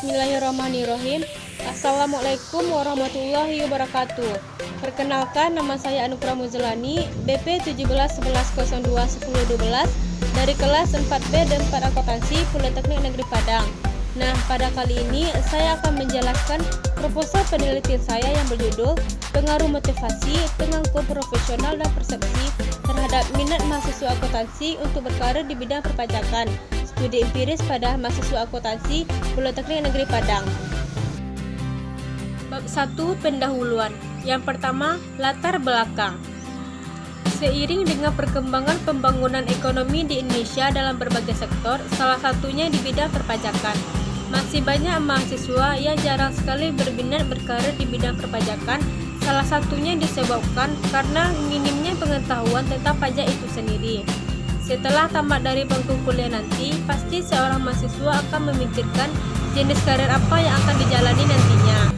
Bismillahirrahmanirrahim. Assalamualaikum warahmatullahi wabarakatuh. Perkenalkan, nama saya Anugrah Muzlani, BP 1711021012 dari kelas 4B dan 4 Akuntansi Politeknik Negeri Padang. Nah, pada kali ini saya akan menjelaskan proposal penelitian saya yang berjudul Pengaruh Motivasi, Pengakuan Profesional dan Persepsi terhadap minat mahasiswa akuntansi untuk berkarir di bidang perpajakan. Studi empiris pada mahasiswa akuntansi Politeknik Negeri Padang. Bab 1. Pendahuluan. Yang pertama, latar belakang. Seiring dengan perkembangan pembangunan ekonomi di Indonesia dalam berbagai sektor, salah satunya di bidang perpajakan, masih banyak mahasiswa yang jarang sekali berminat berkarir di bidang perpajakan. Salah satunya disebabkan karena minimnya pengetahuan tentang pajak itu sendiri. Setelah tamat dari bangku kuliah nanti, pasti seorang mahasiswa akan memikirkan jenis karir apa yang akan dijalani nantinya.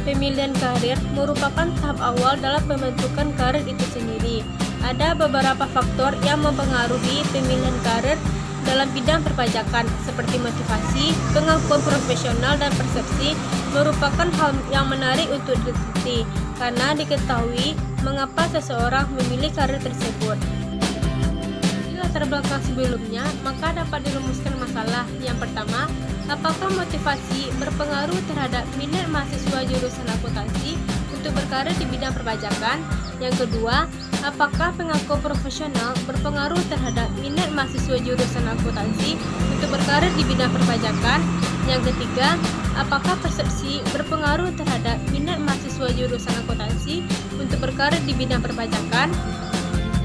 Pemilihan karir merupakan tahap awal dalam pembentukan karir itu sendiri. Ada beberapa faktor yang mempengaruhi pemilihan karir dalam bidang perpajakan, seperti motivasi, pengakuan profesional, dan persepsi merupakan hal yang menarik untuk diteliti, karena diketahui mengapa seseorang memilih karir tersebut. Latar belakang sebelumnya, maka dapat dirumuskan masalah. Yang pertama, apakah motivasi berpengaruh terhadap minat mahasiswa jurusan akuntansi untuk berkarir di bidang perpajakan? Yang kedua, apakah pengakuan profesional berpengaruh terhadap minat mahasiswa jurusan akuntansi untuk berkarir di bidang perpajakan? Yang ketiga, apakah persepsi berpengaruh terhadap minat mahasiswa jurusan akuntansi untuk berkarir di bidang perpajakan?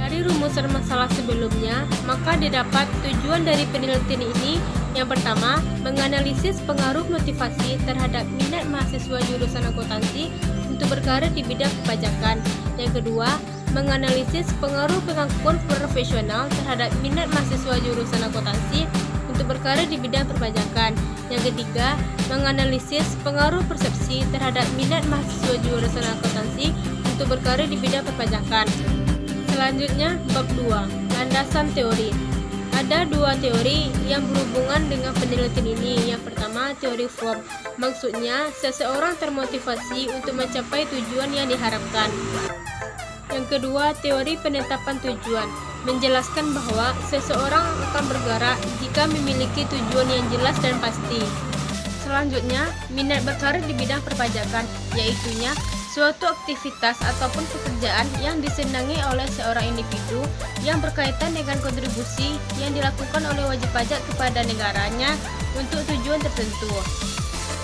Dari rumusan masalah sebelumnya, maka didapat tujuan dari penelitian ini. Yang pertama, menganalisis pengaruh motivasi terhadap minat mahasiswa jurusan akuntansi untuk berkarir di bidang perpajakan. Yang kedua, menganalisis pengaruh pengakuan profesional terhadap minat mahasiswa jurusan akuntansi untuk berkarir di bidang perpajakan. Yang ketiga, menganalisis pengaruh persepsi terhadap minat mahasiswa jurusan akuntansi untuk berkarir di bidang perpajakan. Selanjutnya, bab 2, landasan teori. Ada dua teori yang berhubungan dengan penelitian ini. Yang pertama, teori form. Maksudnya, seseorang termotivasi untuk mencapai tujuan yang diharapkan. Yang kedua, teori penetapan tujuan. Menjelaskan bahwa seseorang akan bergerak jika memiliki tujuan yang jelas dan pasti. Selanjutnya, minat berkarir di bidang perpajakan, yaitunya suatu aktivitas ataupun pekerjaan yang disenangi oleh seorang individu yang berkaitan dengan kontribusi yang dilakukan oleh wajib pajak kepada negaranya untuk tujuan tertentu.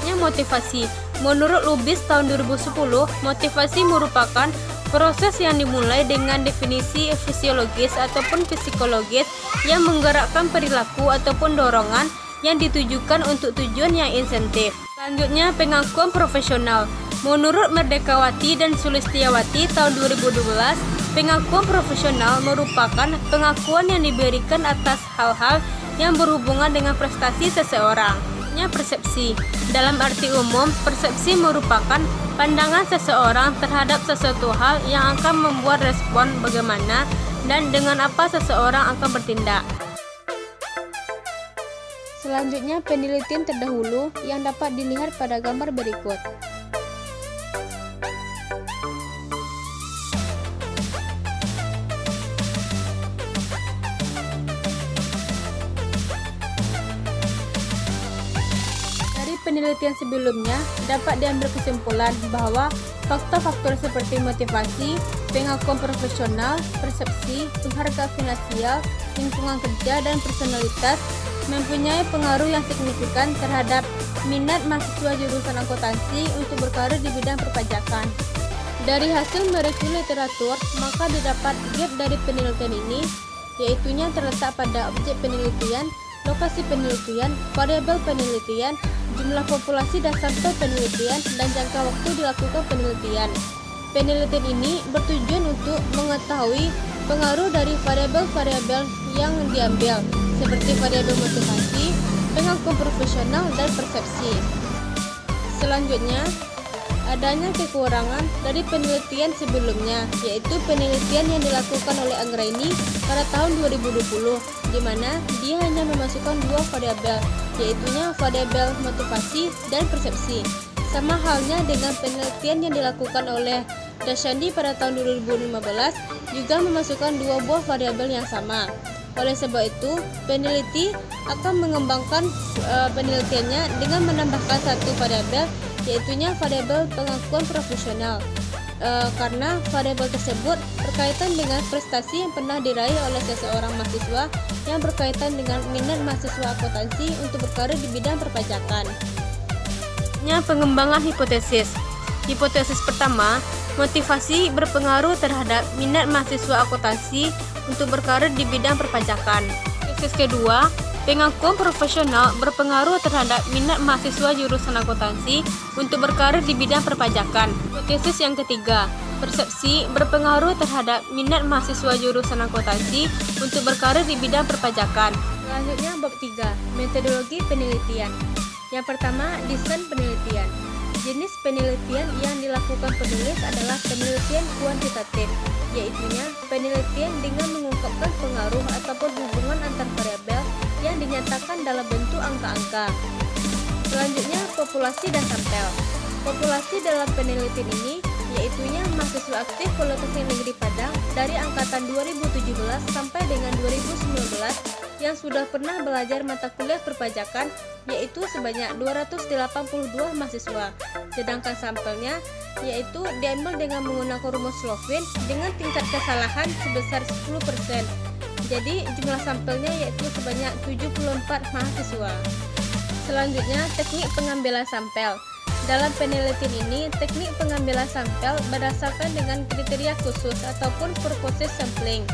Yang motivasi. Menurut Lubis tahun 2010, motivasi merupakan proses yang dimulai dengan definisi fisiologis ataupun psikologis yang menggerakkan perilaku ataupun dorongan yang ditujukan untuk tujuan yang insentif. Selanjutnya, pengakuan profesional. Menurut Merdekawati dan Sulistiawati tahun 2012, pengakuan profesional merupakan pengakuan yang diberikan atas hal-hal yang berhubungan dengan prestasi seseorang. Persepsi. Dalam arti umum, persepsi merupakan pandangan seseorang terhadap sesuatu hal yang akan membuat respon bagaimana dan dengan apa seseorang akan bertindak. Selanjutnya, penelitian terdahulu yang dapat dilihat pada gambar berikut. Penelitian sebelumnya dapat diambil kesimpulan bahwa faktor-faktor seperti motivasi, pengakuan profesional, persepsi, penghargaan finansial, lingkungan kerja, dan personalitas mempunyai pengaruh yang signifikan terhadap minat mahasiswa jurusan akuntansi untuk berkarir di bidang perpajakan. Dari hasil mereview literatur, maka didapat gap dari penelitian ini, yaitunya terletak pada objek penelitian, lokasi penelitian, variabel penelitian, jumlah populasi dan sampel penelitian, dan jangka waktu dilakukan penelitian. Penelitian ini bertujuan untuk mengetahui pengaruh dari variabel-variabel yang diambil, seperti variabel motivasi, pengakuan profesional, dan persepsi. Selanjutnya, adanya kekurangan dari penelitian sebelumnya, yaitu penelitian yang dilakukan oleh Anggraini pada tahun 2020, di mana dia hanya memasukkan dua variabel, yaitunya variabel motivasi dan persepsi. Sama halnya dengan penelitian yang dilakukan oleh Dashandi pada tahun 2015, juga memasukkan dua buah variabel yang sama. Oleh sebab itu, peneliti akan mengembangkan penelitiannya dengan menambahkan satu variabel, yaitunya variabel pengakuan profesional, karena variabel tersebut berkaitan dengan prestasi yang pernah diraih oleh seseorang mahasiswa yang berkaitan dengan minat mahasiswa akuntansi untuk berkarir di bidang perpajakan. Pengembangan hipotesis. Hipotesis pertama, motivasi berpengaruh terhadap minat mahasiswa akuntansi untuk berkarir di bidang perpajakan. Hipotesis kedua, pengakuan profesional berpengaruh terhadap minat mahasiswa jurusan akuntansi untuk berkarir di bidang perpajakan. Hipotesis yang ketiga, persepsi berpengaruh terhadap minat mahasiswa jurusan akuntansi untuk berkarir di bidang perpajakan. Selanjutnya bab 3, metodologi penelitian. Yang pertama, desain penelitian. Jenis penelitian yang dilakukan penulis adalah penelitian kuantitatif, yaitunya penelitian dengan mengungkapkan pengaruh ataupun hubungan antar variabel yang dinyatakan dalam bentuk angka-angka. Selanjutnya, populasi dan sampel. Populasi dalam penelitian ini yaitunya mahasiswa aktif Politeknik Negeri Padang dari angkatan 2017 sampai dengan 2019 yang sudah pernah belajar mata kuliah perpajakan, yaitu sebanyak 282 mahasiswa. Sedangkan sampelnya yaitu diambil dengan menggunakan rumus Slovin dengan tingkat kesalahan sebesar 10%. Jadi jumlah sampelnya yaitu sebanyak 74 mahasiswa. Selanjutnya, teknik pengambilan sampel. Dalam penelitian ini, teknik pengambilan sampel berdasarkan dengan kriteria khusus ataupun purpose sampling.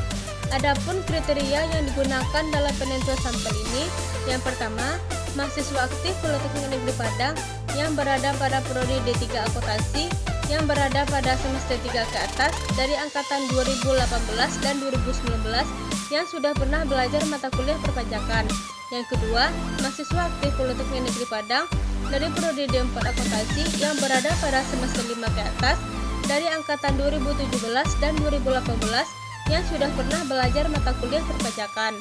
Adapun kriteria yang digunakan dalam penentuan sampel ini, yang pertama, mahasiswa aktif Politeknik Negeri Padang yang berada pada prodi D3 akuntansi yang berada pada semester 3 ke atas dari angkatan 2018 dan 2019 yang sudah pernah belajar mata kuliah perpajakan. Yang kedua, mahasiswa aktif Politeknik Negeri Padang dari prodi D4 akuntansi yang berada pada semester 5 ke atas dari angkatan 2017 dan 2018 yang sudah pernah belajar mata kuliah perpajakan.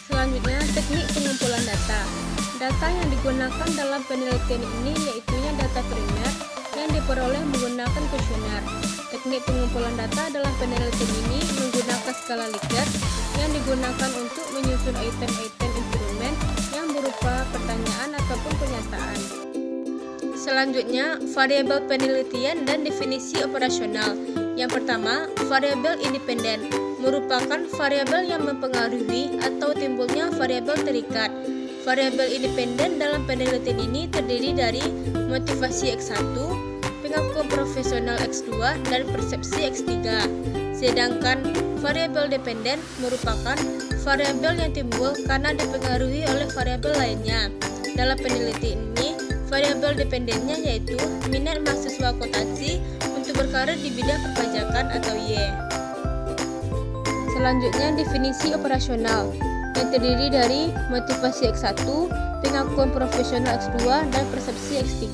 Selanjutnya, teknik pengumpulan data. Data yang digunakan dalam penelitian ini yaitunya data primer yang diperoleh menggunakan kuesioner. Teknik pengumpulan data dalam penelitian ini menggunakan skala Likert yang digunakan untuk menyusun item-item instrumen yang berupa pertanyaan ataupun pernyataan. Selanjutnya, variabel penelitian dan definisi operasional. Yang pertama, variabel independen merupakan variabel yang mempengaruhi atau timbulnya variabel terikat. Variabel independen dalam penelitian ini terdiri dari motivasi X1, pengakuan profesional X2, dan persepsi X3. Sedangkan variabel dependen merupakan variabel yang timbul karena dipengaruhi oleh variabel lainnya. Dalam penelitian ini, variabel dependennya yaitu minat mahasiswa akuntansi untuk berkarir di bidang perpajakan atau Y. Selanjutnya, definisi operasional yang terdiri dari motivasi X1, pengakuan profesional X2, dan persepsi X3,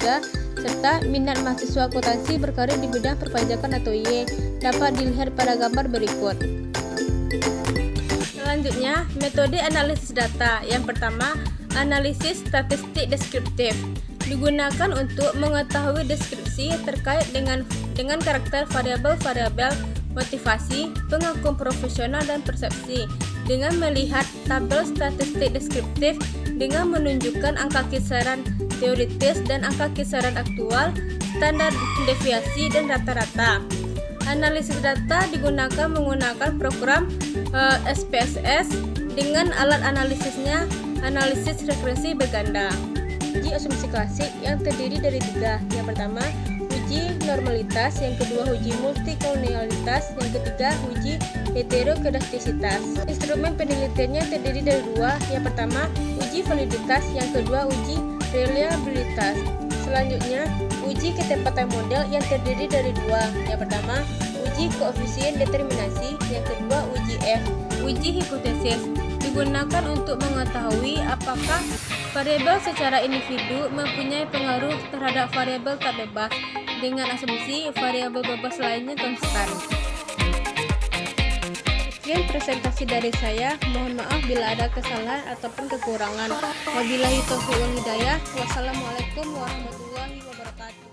serta minat mahasiswa akuntansi berkarir di bidang perpajakan atau Y dapat dilihat pada gambar berikut. Selanjutnya, metode analisis data. Yang pertama, analisis statistik deskriptif digunakan untuk mengetahui deskripsi terkait dengan karakter variabel-variabel motivasi, pengakuan profesional, dan persepsi dengan melihat tabel statistik deskriptif dengan menunjukkan angka kisaran teoritis dan angka kisaran aktual, standar deviasi, dan rata-rata. Analisis data digunakan menggunakan program SPSS dengan alat analisisnya analisis regresi berganda. Uji asumsi klasik yang terdiri dari 3. Yang pertama, uji normalitas, yang kedua uji multikolonialitas, yang ketiga uji heterokedastisitas. Instrumen penelitiannya terdiri dari 2. Yang pertama, uji validitas, yang kedua uji reliabilitas. Selanjutnya, uji ketepatan model yang terdiri dari 2. Yang pertama, uji koefisien determinasi, yang kedua uji F. Uji hipotesis digunakan untuk mengetahui apakah variabel secara individu mempunyai pengaruh terhadap variabel tak bebas dengan asumsi variabel bebas lainnya konstan. Sekian presentasi dari saya. Mohon maaf bila ada kesalahan ataupun kekurangan. Wabillahi taufiq wal hidayah. Wassalamualaikum warahmatullahi wabarakatuh.